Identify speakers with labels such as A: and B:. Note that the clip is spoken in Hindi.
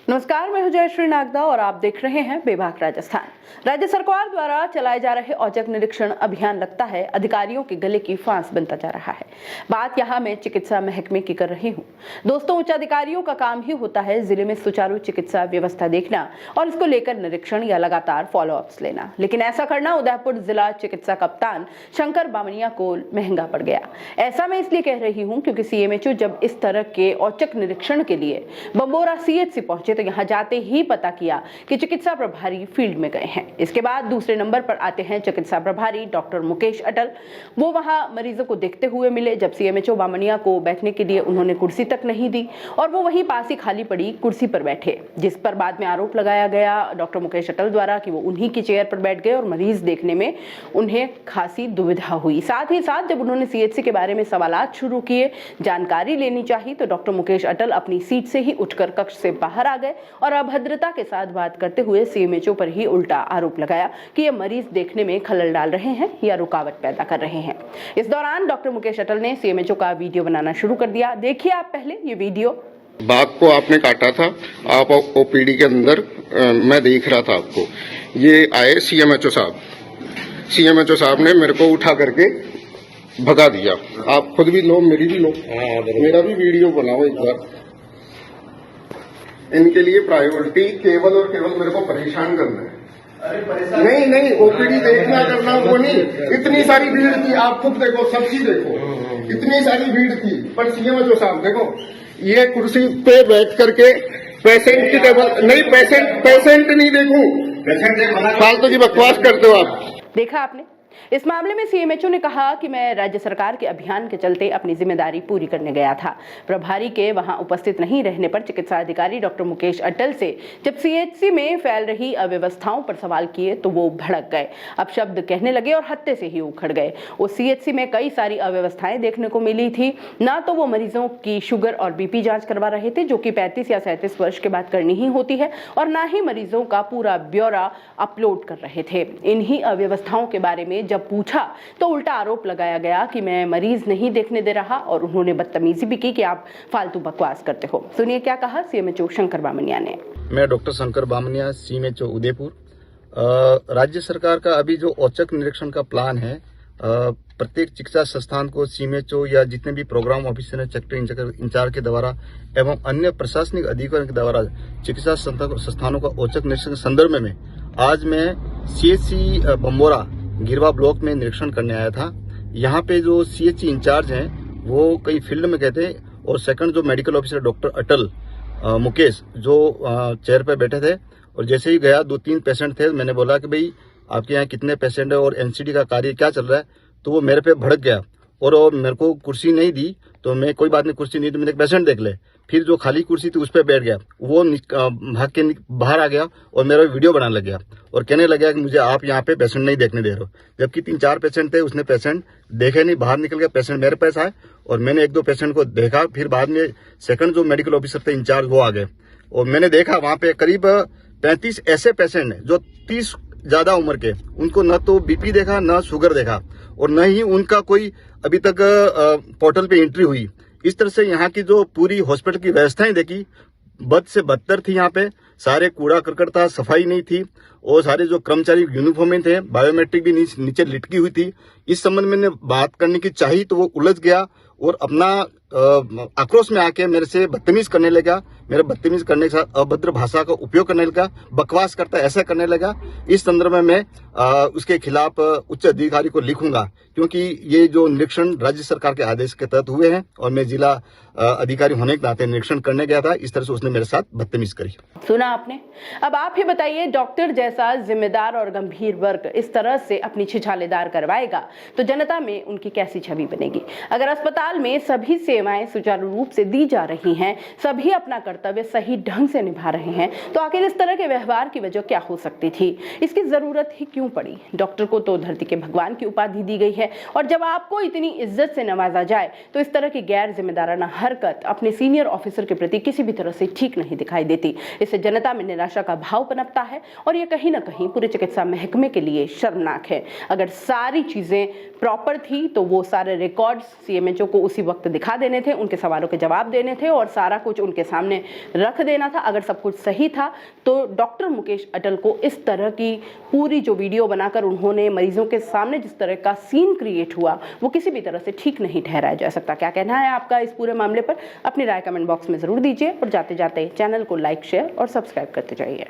A: नमस्कार, मैं हूं जयश्री नागदा और आप देख रहे हैं बेबाक राजस्थान। राज्य सरकार द्वारा चलाए जा रहे औचक निरीक्षण अभियान लगता है अधिकारियों के गले की फांस बनता जा रहा है। बात यहां मैं चिकित्सा महकमे की कर रही हूं। दोस्तों, उच्च अधिकारियों का काम ही होता है जिले में सुचारू चिकित्सा व्यवस्था देखना और इसको लेकर निरीक्षण या लगातार फॉलोअप्स लेना, लेकिन ऐसा करना उदयपुर जिला चिकित्सा कप्तान शंकर बामनिया को महंगा पड़ गया। ऐसा मैं इसलिए कह रही हूं क्योंकि सीएमएचओ जब इस तरह के औचक निरीक्षण के लिए बंबोरा सीएचसी पहुंचे तो यहां जाते ही पता किया कि चिकित्सा प्रभारी फील्ड में गए हैं। इसके बाद दूसरे नंबर पर आते हैं चिकित्सा प्रभारी डॉक्टर मुकेश अटल। वो वहां मरीजों को देखते हुए मिले जब सीएमएचओ बामनिया को बैठने के लिए उन्होंने कुर्सी तक नहीं दी और वो वहीं पास ही खाली पड़ी कुर्सी पर बैठे, जिस पर बाद में आरोप लगाया गया डॉक्टर मुकेश अटल द्वारा कि वो उन्हीं की चेयर पर बैठ गए और मरीज देखने में उन्हें खासी दुविधा हुई। साथ ही साथ जब उन्होंने सीएचसी के बारे में सवालात शुरू किए, जानकारी लेनी चाहिए, तो डॉक्टर मुकेश अटल अपनी सीट से ही उठकर कक्ष से बाहर आ गए और अभद्रता के साथ बात करते हुए सीएमएचओ पर ही उल्टा आरोप लगाया कि ये मरीज देखने में खलल डाल रहे हैं या रुकावट पैदा कर रहे हैं। इस दौरान डॉक्टर मुकेश अटल ने सीएमएचओ का वीडियो बनाना शुरू कर दिया। देखिए आप पहले ये वीडियो।
B: बाघ को आपने काटा था, आप ओपीडी के अंदर मैं देख रहा था आपको। ये आए सीएमएचओ साहब ने मेरे को उठा करके भगा दिया। आप खुद भी लो, मेरी भी लो, मेरा भी वीडियो बनाओ एक बार। इनके लिए प्रायोरिटी केवल और केवल मेरे को परेशान करना है। नहीं, ओपीडी देखना करना वो नहीं। इतनी सारी भीड़ थी, आप खुद देखो, सबकी देखो, इतनी सारी भीड़ थी, पर सीएमएचओ साहब देखो, ये कुर्सी पे बैठ करके पेशेंट की टेबल नहीं, पेशेंट नहीं देखूं, फालतू की बकवास करते हो आप।
A: देखा आपने। इस मामले में सीएमएचओ ने कहा कि मैं राज्य सरकार के अभियान के चलते अपनी जिम्मेदारी पूरी करने गया था। प्रभारी के वहां उपस्थित नहीं रहने पर चिकित्सा अधिकारी डॉक्टर मुकेश अटल से जब सीएचसी में फैल रही अव्यवस्थाओं पर सवाल किए तो वो भड़क गए, अपशब्द कहने लगे और हत्थे से ही उखड़ गए। उस सीएचसी में कई सारी अव्यवस्थाएं देखने को मिली थी। ना तो वो मरीजों की शुगर और बीपी जांच करवा रहे थे, जो कि 35 या 37 वर्ष के बाद करनी ही होती है, और ना ही मरीजों का पूरा ब्यौरा अपलोड कर रहे थे। इन्हीं अव्यवस्थाओं के बारे में जब पूछा तो उल्टा आरोप लगाया गया कि मैं मरीज नहीं देखने दे रहा और उन्होंने बदतमीजी भी की कि आप फालतू बकवास करते हो। सुनिए क्या कहा सीएमएचओ शंकर बामनिया ने।
C: मैं डॉक्टर शंकर बामनिया, सीएमएचओ उदयपुर। राज्य सरकार का अभी जो औचक निरीक्षण का प्लान है, प्रत्येक चिकित्सा संस्थान को सीएमएचओ या जितने भी प्रोग्राम ऑफिसर हैं, सेक्टर इंचार्ज के द्वारा एवं अन्य प्रशासनिक अधिकारियों के द्वारा चिकित्सा संस्थानों का औचक निरीक्षण के संदर्भ में आज मैं सीएचसी बंबोरा गिरवा ब्लॉक में निरीक्षण करने आया था। यहाँ पे जो सीएचसी इंचार्ज हैं वो कई फील्ड में गए थे और सेकंड जो मेडिकल ऑफिसर डॉक्टर अटल मुकेश जो चेयर पे बैठे थे, और जैसे ही गया 2-3 पेशेंट थे, मैंने बोला कि भाई आपके यहाँ कितने पेशेंट है और एनसीडी का कार्य क्या चल रहा है, तो वो मेरे पे भड़क गया और मेरे को कुर्सी नहीं दी। तो मैं कोई बात नहीं, कुर्सी नहीं, तो मैंने पेशेंट देख ले। फिर जो खाली कुर्सी थी उस पर बैठ गया, वो भाग के बाहर आ गया और मेरा वीडियो बनाने लग गया और कहने लग गया कि मुझे आप यहाँ पे पेशेंट नहीं देखने दे रहे हो। जबकि 3-4 पेशेंट थे, उसने पेशेंट देखे नहीं, बाहर निकल गया। पेशेंट मेरे पास आए और मैंने 1-2 पेशेंट को देखा। फिर बाद में सेकंड जो मेडिकल ऑफिसर थे इंचार्ज, वो आ गए और मैंने देखा वहां पे करीब 35 ऐसे पेशेंट हैं जो 30 ज्यादा उम्र के, उनको न तो बीपी देखा, न शुगर देखा और न ही उनका कोई अभी तक पोर्टल पे एंट्री हुई। इस तरह से यहाँ की जो पूरी हॉस्पिटल की व्यवस्थाएं देखी, बद से बदतर थी। यहाँ पे सारे कूड़ा करकट था, सफाई नहीं थी और सारे जो कर्मचारी यूनिफॉर्म में थे, बायोमेट्रिक भी नीचे लिटकी हुई थी। इस संबंध में बात करने की चाहिए तो वो उलझ गया और अपना आक्रोश में आके मेरे से बदतमीज करने लगा। मेरे बदतमीज करने के साथ अभद्र भाषा का उपयोग करने लगा, बकवास करता ऐसा करने लगा। इस संदर्भ में मैं उसके खिलाफ उच्च अधिकारी को लिखूंगा, क्योंकि ये जो निरीक्षण राज्य सरकार के आदेश के तहत हुए हैं और मैं जिला अधिकारी होने के नाते निरीक्षण करने गया था, इस तरह से उसने मेरे साथ बदतमीज करी।
A: सुना आपने। अब आप ही बताइए, डॉक्टर जैसा जिम्मेदार और गंभीर वर्ग इस तरह से अपनी छिछालेदार करवाएगा तो जनता में उनकी कैसी छवि बनेगी। अगर अस्पताल में सभी सेवाएं सुचारू रूप से दी जा रही हैं, सभी अपना कर्तव्य सही ढंग से निभा रहे हैं, तो आखिर इस तरह के व्यवहार की वजह क्या हो सकती थी? इसकी जरूरत ही क्यों पड़ी? डॉक्टर को तो धरती के भगवान की उपाधि दी गई है और जब आपको इतनी इज्जत से नवाजा जाए तो इस तरह की गैर जिम्मेदाराना हरकत अपने सीनियर ऑफिसर के प्रति किसी भी तरह से ठीक नहीं दिखाई देती। इससे जनता में निराशा का भाव पनपता है और ये कहीं ना कहीं पूरे चिकित्सा महकमे के लिए शर्मनाक है। अगर सारी चीजें प्रॉपर थी तो वो सारे रिकॉर्ड्स सीएमएचओ को उसी वक्त दिखा देने थे, उनके सवालों के जवाब देने थे और सारा कुछ उनके सामने रख देना था। अगर सब कुछ सही था तो डॉक्टर मुकेश अटल को इस तरह की पूरी जो वीडियो बनाकर उन्होंने मरीजों के सामने जिस तरह का सीन क्रिएट हुआ वो किसी भी तरह से ठीक नहीं ठहराया जा सकता। क्या कहना है आपका इस पूरे मामले पर? अपनी राय कमेंट बॉक्स में जरूर दीजिए और जाते जाते चैनल को लाइक, शेयर और सब्सक्राइब करते जाइए।